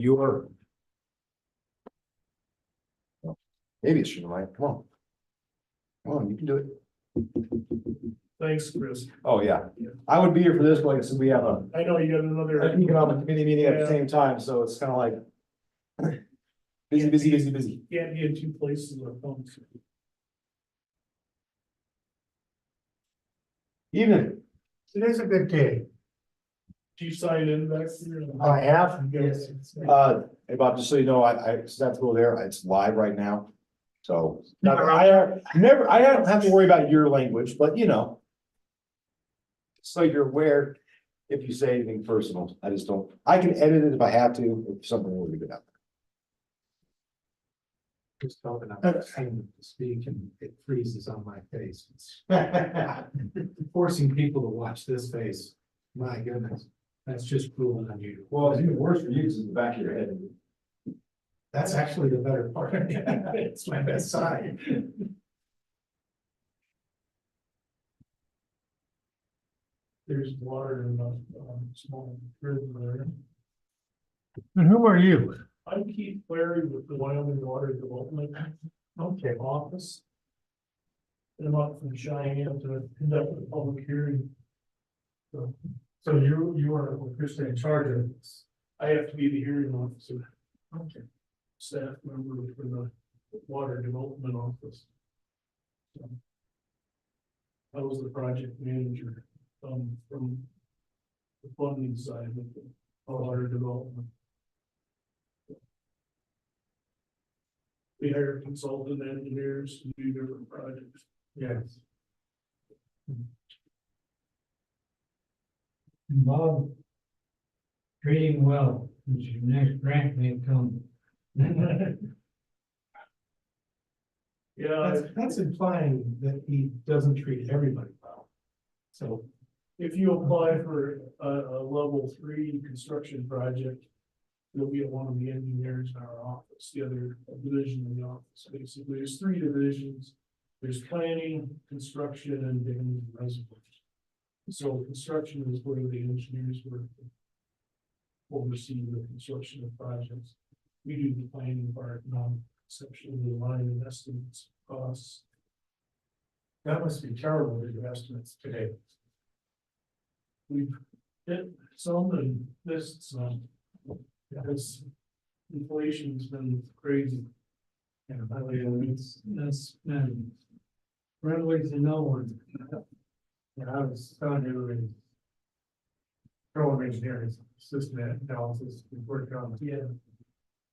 You're. Maybe it's Shoshoni. Come on. Come on, you can do it. Thanks, Chris. Oh, yeah. I would be here for this, but like I said, we have a I know you got another. an economic committee meeting at the Yeah. same time, so it's kind of like. Busy. Can't be in two places at once. Evening. It is a good day. Do you sign in back there? I have, Yes. Hey Bob, just so you know, I just have to go there. It's live right now. So, I don't have to worry about your language, but you know. So you're aware, if you say anything personal, I just don't, I can edit it if I have to, if something really good out just hoping I'm ashamed to speak and it freezes on my face. Forcing people to watch this face, my goodness, that's just cruel and unusual. Well, it's even worse for you because it's in the back of your head. That's actually the better part. It's my best side. There's water in the small river there. And who are you? I'm Keith Clary with the Wyoming Water Development Office. And I'm up from Cheyenne to conduct a public hearing. So you are officially in charge of this. I have to be the hearing officer. Okay. Staff member for the Water Development Office. So, I was the project manager from the funding side of the water development. We hire consultant engineers to do different projects. Yes. Bob, treating well, your next grant may come. Yeah, That's implying that he doesn't treat everybody well. So, if you apply for a level 3 construction project, you'll be one of the engineers in our office, the other division in the office. Basically, there's 3 divisions. There's planning, construction, and dam and reservoirs. So construction is where the engineers work, oversee the construction of projects. We do the planning part, non-conceptual design and estimates, costs. that must be terrible with your estimates today. We've hit some and missed some. Because inflation's been crazy. And that's been friendly to no one. And I was telling you, in control engineering, system analysis, we worked on,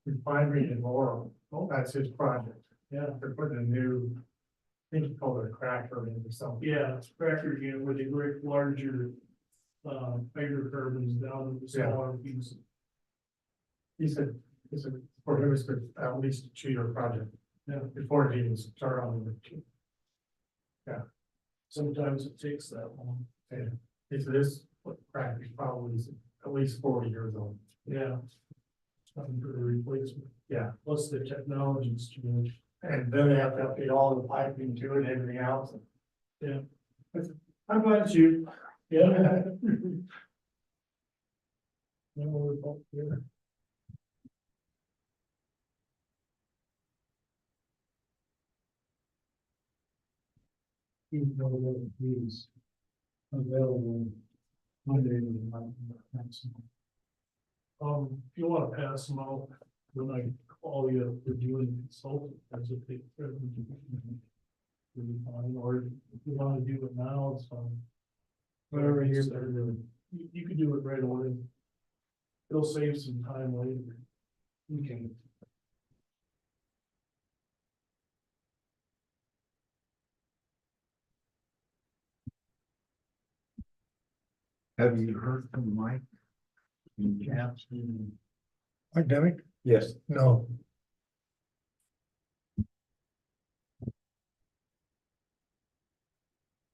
refinery in Laurel. Oh, that's his project. Yeah, They're putting a new, I think you call it a cracker in or something. yeah, it's cracker again, where they break larger, hydrocarbons down into smaller pieces. He said, for him, it's at least a 2-year project. Yeah, before it even started on the. Sometimes it takes that long. Yeah, he said this cracker is probably at least 40 years old. Yeah. It's time for a replacement. Yeah. Plus the technology's changed. And then they have to update all the piping to it and everything else. Yeah. I'm glad it's you. Yeah. Now we're both here. Even though that he's available Monday. If you wanna pass them out, when I call you, we're doing consultant, that's a big privilege. Or if you wanna do it now, it's fine. Whatever you're doing, you can do it right away. It'll save some time later. Okay. Have you heard from Mike? Academic? Yes. No.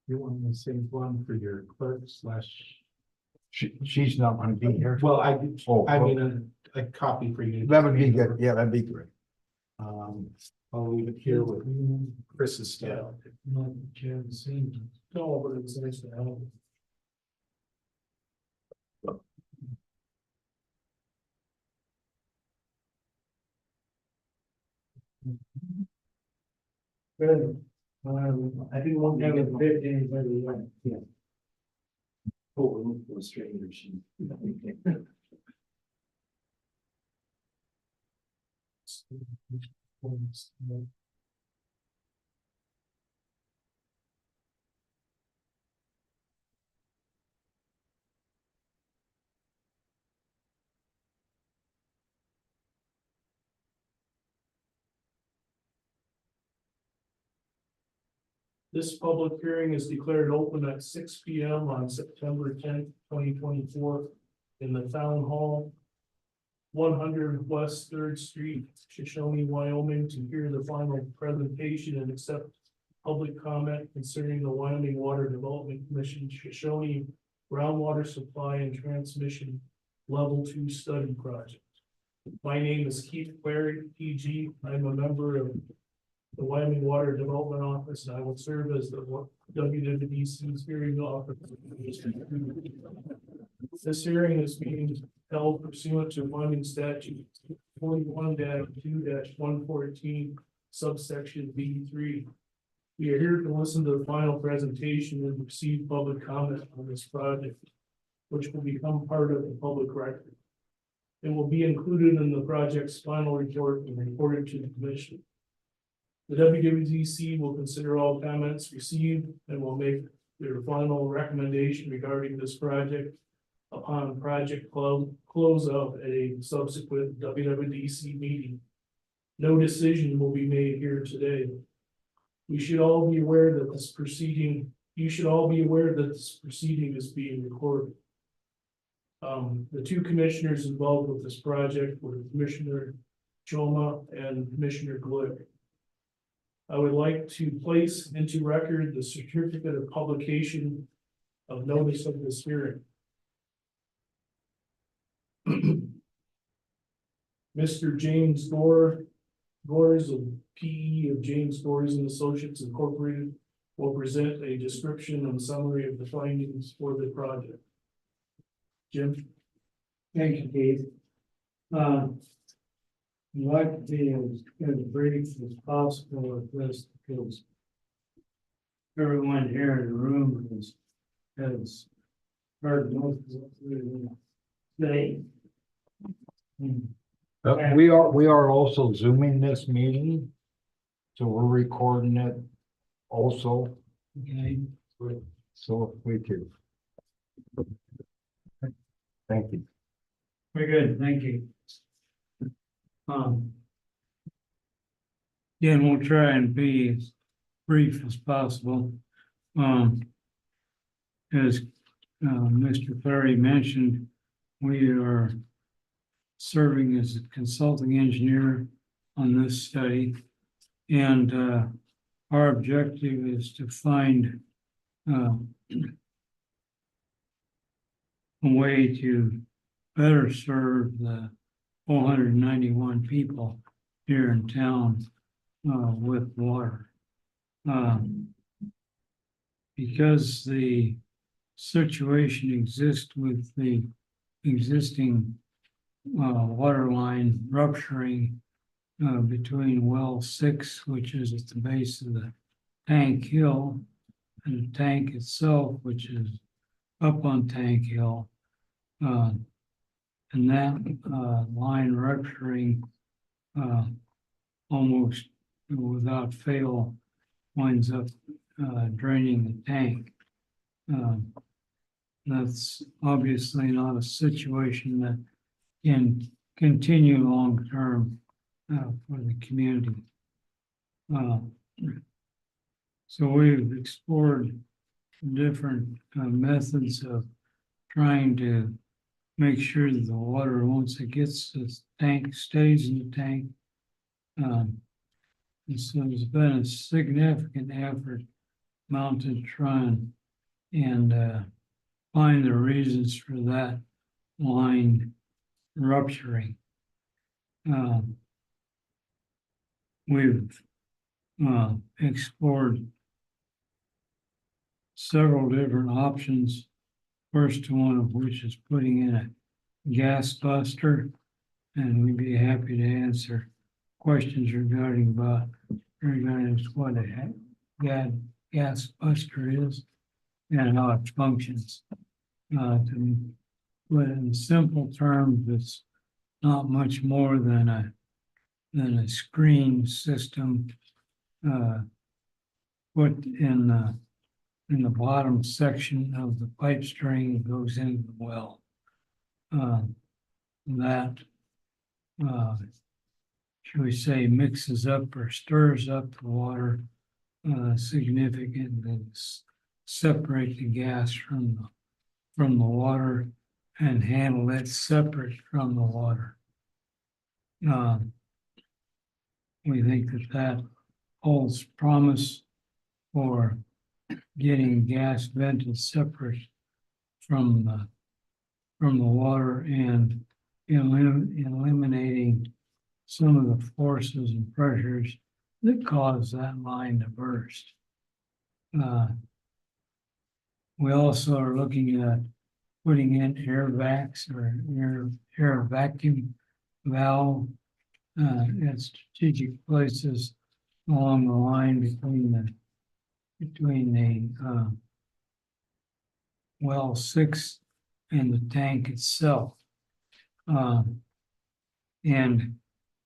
You want to save one for your clerk slash. She's not gonna be here. Well, Oh, I mean, a copy for you. that would be good. Yeah, that'd be great. I'll leave it here with Chris's Yeah. stuff. No, but it's nice to have. Good. I didn't want to Haven't bid anybody yet. Oh, strangers. This public hearing is declared open at 6 P M on September 10th, 2024, in the Town Hall, 100 West Third Street, Shoshoni, Wyoming, to hear the final presentation and accept public comment concerning the Wyoming Water Development Commission Shoshoni groundwater supply and transmission level 2 study project. My name is Keith Clary, PG. I'm a member of the Wyoming Water Development Office, and I will serve as the WWDC's hearing officer. This hearing is being held pursuant to Wyoming Statute 41-2-114, subsection B3. We are here to listen to the final presentation and receive public comment on this project, which will become part of the public record. It will be included in the project's final report and reported to the commission. The WWDC will consider all comments received and will make their final recommendation regarding this project upon project close of a subsequent WWDC meeting. No decision will be made here today. You should all be aware that this proceeding is being recorded. The two commissioners involved with this project were Commissioner Choma and Commissioner Glick. I would like to place into record the certificate of publication of notice of this hearing. Mr. James Gores of PE of James Gores and Associates Incorporated will present a description and summary of the findings for the project. Jim? Thank you, Keith. I'd like to be as brief as possible with this because everyone here in the room has heard most of what we're going to say. We are also zooming this meeting, so we're recording it also, Okay. so if we could. Thank you. Very good, thank you. Again, we'll try and be as brief as possible. As Mr. Clary mentioned, we are serving as a consulting engineer on this study, and our objective is to find a way to better serve the 491 people here in town with water. Because the situation exists with the existing water line rupturing between well 6, which is at the base of the Tank Hill, and the tank itself, which is up on Tank Hill. And that line rupturing almost without fail winds up draining the tank. That's obviously not a situation that can continue long term for the community. So we've explored different methods of trying to make sure that the water, once it gets to the tank, stays in the tank. And so there's been a significant effort mounted to try and find the reasons for that line rupturing. We've explored several different options. First one of which is putting in a gas buster, and we'd be happy to answer questions regarding what gas buster is and how it functions. To put it in simple terms, it's not much more than a screen system put in the bottom section of the pipe string that goes into the well. That should we say mixes up or stirs up the water significantly, separate the gas from the water and handle it separate from the water. We think that holds promise for getting gas vented separate from the water and eliminating some of the forces and pressures that cause that line to burst. We also are looking at putting in air vacs or air vacuum valve at strategic places along the line between the well 6 and the tank itself. And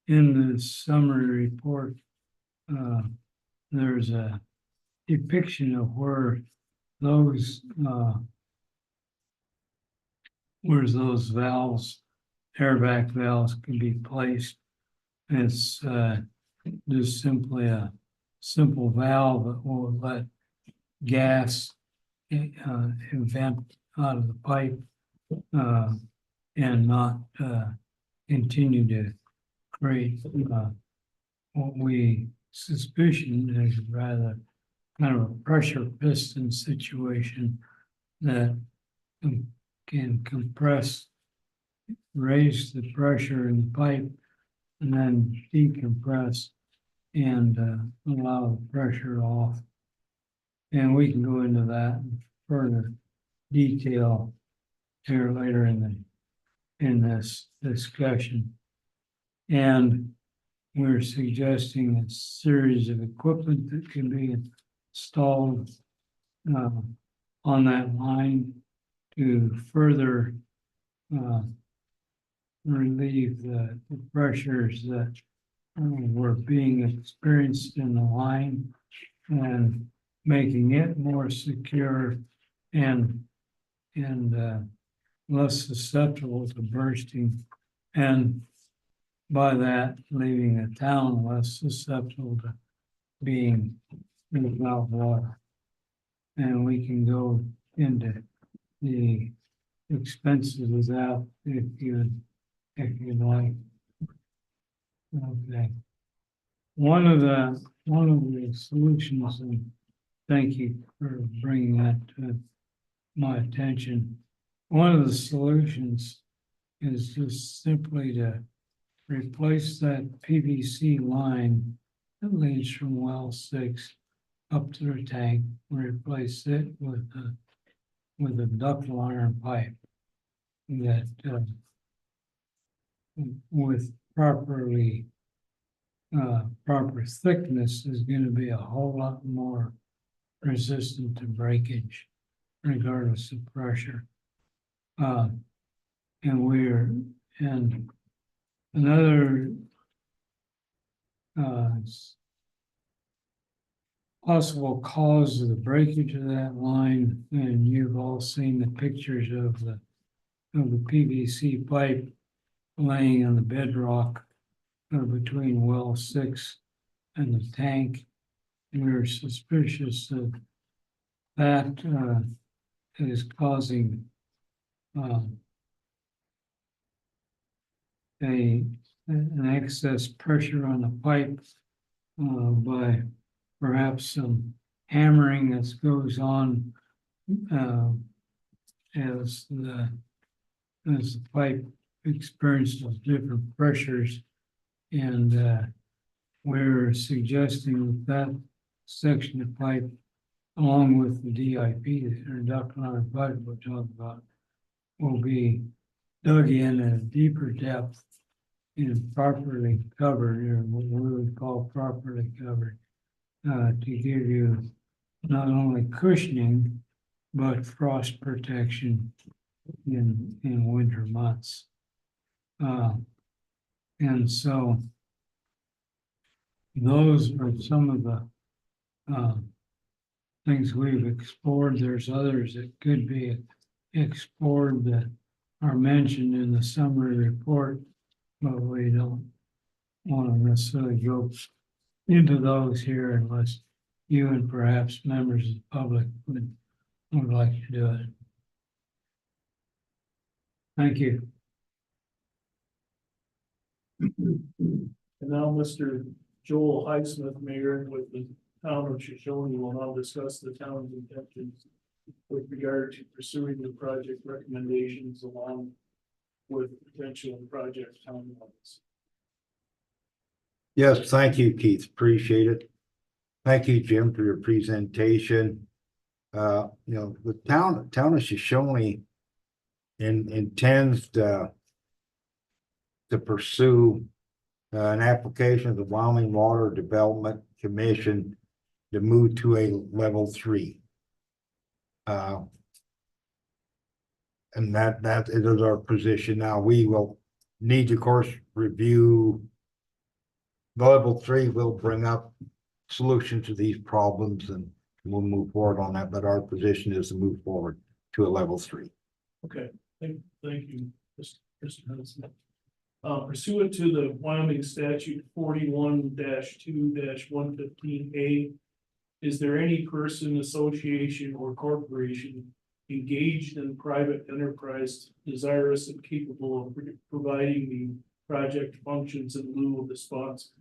in the summary report, there's a depiction of where those valves, air vac valves, can be placed. It's just simply a simple valve that will let gas vent out of the pipe and not continue to create what we suspicion is rather kind of a pressure piston situation that can compress, raise the pressure in the pipe, and then decompress and allow the pressure off. And we can go into that in further detail here later in this discussion. And we're suggesting a series of equipment that can be installed on that line to further relieve the pressures that were being experienced in the line and making it more secure and less susceptible to bursting, and by that leaving the town less susceptible to being without water. And we can go into the expenses of that if you'd like. Okay. One of the solutions, and thank you for bringing that to my attention. One of the solutions is just simply to replace that PVC line that leads from well 6 up to the tank, replace it with a ductile iron pipe that with proper thickness is going to be a whole lot more resistant to breakage regardless of pressure. And another possible cause of the breakage of that line, and you've all seen the pictures of the PVC pipe laying on the bedrock between well 6 and the tank. And we're suspicious that is causing an excess pressure on the pipe by perhaps some hammering that goes on as the pipe experiences different pressures. And we're suggesting that section of pipe, along with the DIP, or ductile iron pipe we're talking about, will be dug in at a deeper depth and properly covered, or what we would call properly covered, to give you not only cushioning, but frost protection in winter months. And so those are some of the things we've explored. There's others that could be explored that are mentioned in the summary report, but we don't want to necessarily go into those here unless you and perhaps members of the public would like to do it. Thank you. And now Mr. Joel Highsmith, Mayor with the town of Shoshoni, will now discuss the town's intentions with regard to pursuing the project recommendations along with potential project timelines. Yes, thank you, Keith. Appreciate it. Thank you, Jim, for your presentation. The town of Shoshone intends to pursue an application of the Wyoming Water Development Commission to move to a level 3. And that is our position. Now, we will need to, of course, review the level 3 will bring up solutions to these problems, and we'll move forward on that, but our position is to move forward to a level 3. Okay, thank you, Mr. Hudson. Pursuant to the Wyoming statute 41-2-115A, is there any person, association, or corporation engaged in private enterprise desirous and capable of providing the project functions in lieu of the sponsor?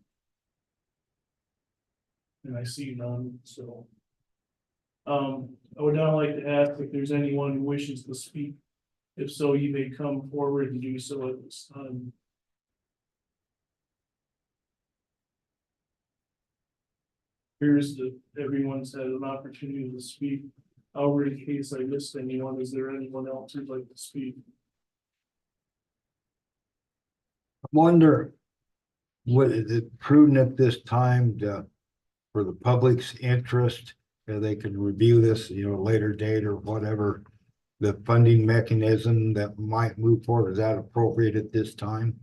And I see none, so. I would now like to ask if there's anyone who wishes to speak. If so, you may come forward and do so at this time. Everyone's had an opportunity to speak. However, in case I missed anyone, is there anyone else who'd like to speak? I wonder, what is it prudent at this time for the public's interest, they can review this, later date or whatever, the funding mechanism that might move forward, is that appropriate at this time?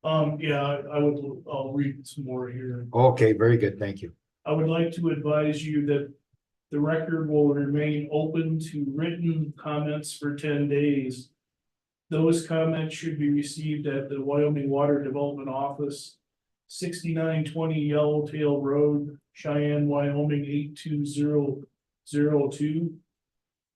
Yeah, I'll read some more here. Okay, very good, thank you. I would like to advise you that the record will remain open to written comments for 10 days. Those comments should be received at the Wyoming Water Development Office, 6920 Yellowtail Road, Cheyenne, Wyoming 82002.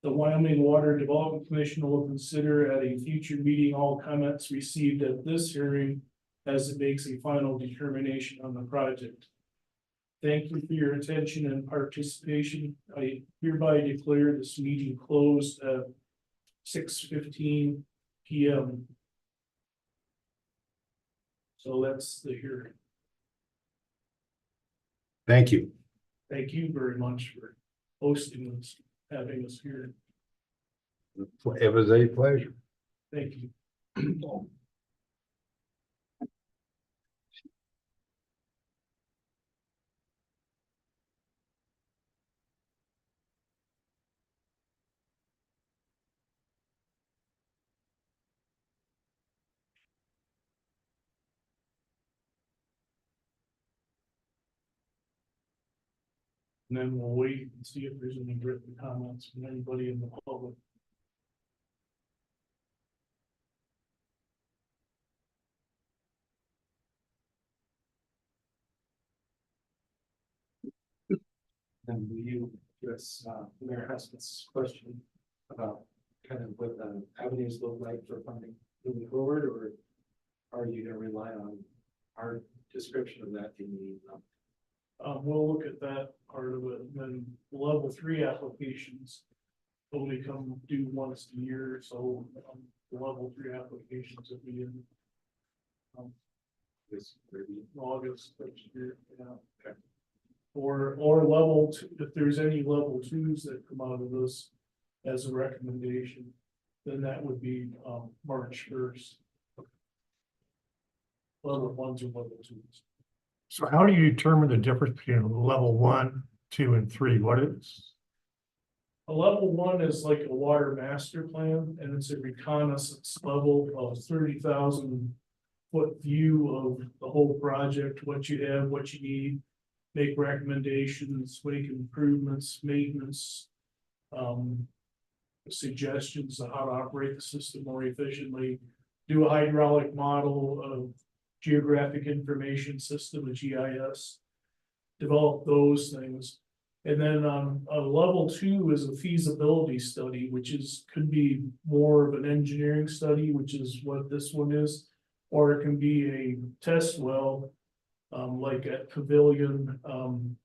The Wyoming Water Development Commission will consider at a future meeting all comments received at this hearing as it makes a final determination on the project. Thank you for your attention and participation. I hereby declare this meeting closed at 6:15 p.m. So that's the hearing. Thank you. Thank you very much for hosting us, having us here. It was a pleasure. Thank you. And then we'll wait and see if there's any written comments from anybody in the public. And will you address Mayor Husband's question about kind of what the avenues look like for funding moving forward, or are you gonna rely on our description of that in the We'll look at that part of it, and then level 3 applications only come due once a year, so the level 3 applications will be in this review? August next year, yeah. Okay. Or level 2, if there's any level 2s that come out of this as a recommendation, then that would be March 1st. level ones or level twos. So how do you determine the difference between level 1, 2, and 3? What is? A level one is like a water master plan, and it's a reconnaissance level of 30,000 foot view of the whole project, what you have, what you need. Make recommendations, make improvements, maintenance. Suggestions on how to operate the system more efficiently. Do a hydraulic model of geographic information system, a GIS. Develop those things. And then a level 2 is a feasibility study, which could be more of an engineering study, which is what this one is. Or it can be a test well, like at Pavilion,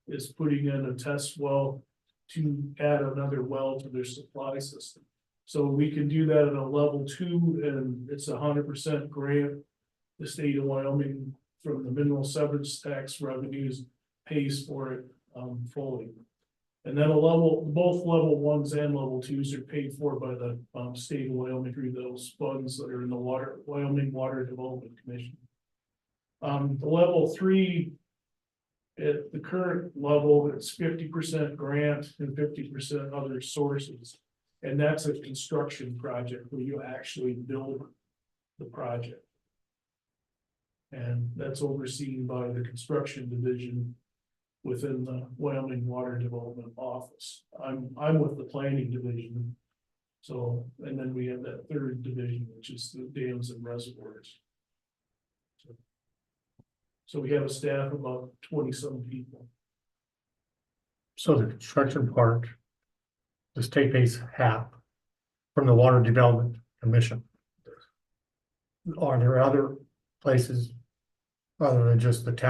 is putting in a test well to add another well to their supply system. So we can do that at a level 2, and it's 100% grant. The state of Wyoming, from the mineral severance tax revenues, pays for it fully. And then both level 1s and level 2s are paid for by the state of Wyoming through those funds that are in the Wyoming Water Development Commission. The level 3, at the current level, it's 50% grant and 50% other sources. And that's a construction project where you actually build the project. And that's overseen by the construction division within the Wyoming Water Development Office. I'm with the planning division. So, and then we have that third division, which is the dams and reservoirs. So we have a staff of about 20-some people. So the construction part, the state pays half from the Water Development Commission. Are there other places other than just the town